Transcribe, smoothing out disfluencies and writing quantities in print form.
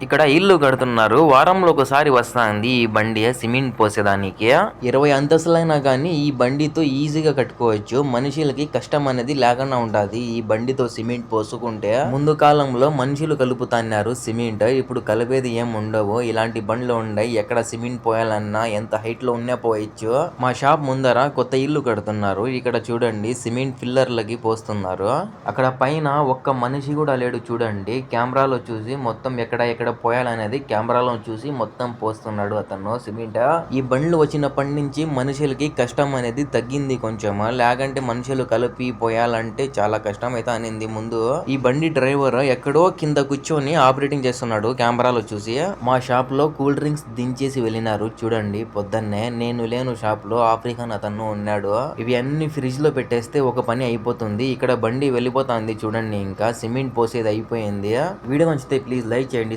ఇక్కడ ఇల్లు కడుతున్నారు. వారంలో ఒకసారి వస్తాంది ఈ బండి సిమెంట్ పోసేదానికి. 20 అంతస్తులైనా కానీ ఈ బండితో ఈజీగా కట్టుకోవచ్చు. మనుషులకి కష్టం అనేది లేకుండా ఉంటది ఈ బండితో సిమెంట్ పోసుకుంటే. ముందు కాలంలో మనుషులు కలుపుతాన్నారు సిమెంట్. ఇప్పుడు కలిపేది ఏం ఉండవు. ఇలాంటి బండ్లు ఉండయి. ఎక్కడ సిమెంట్ పోయాలన్నా ఎంత హైట్ లో ఉన్నా పోయొచ్చు. మా షాప్ ముందర కొత్త ఇల్లు కడుతున్నారు. ఇక్కడ చూడండి సిమెంట్ ఫిల్లర్లకి పోస్తున్నారు. అక్కడ పైన ఒక్క మనిషి కూడా లేడు చూడండి. కెమెరాలో చూసి మొత్తం ఎక్కడ పోయాలనేది కెమెరాలో చూసి మొత్తం పోస్తున్నాడు అతను సిమెంట్. ఈ బండ్లు వచ్చినప్పటి నుంచి మనుషులకి కష్టం అనేది తగ్గింది కొంచెం. లేకంటే మనుషులు కలిపి పోయాలంటే చాలా కష్టం అయితే అనింది ముందు. ఈ బండి డ్రైవర్ ఎక్కడో కింద కూర్చొని ఆపరేటింగ్ చేస్తున్నాడు కెమెరాలో చూసి. మా షాప్ లో కూల్ డ్రింక్స్ దించేసి వెళ్ళినారు చూడండి పొద్దున్నే. నేను లేను షాప్ లో, ఆఫ్రికన్ అతను ఉన్నాడు. ఇవి అన్ని ఫ్రిడ్జ్ లో పెట్టేస్తే ఒక పని అయిపోతుంది. ఇక్కడ బండి వెళ్ళిపోతుంది చూడండి. ఇంకా సిమెంట్ పోసేది అయిపోయింది. వీడియో నచ్చితే ప్లీజ్ లైక్ చేయండి.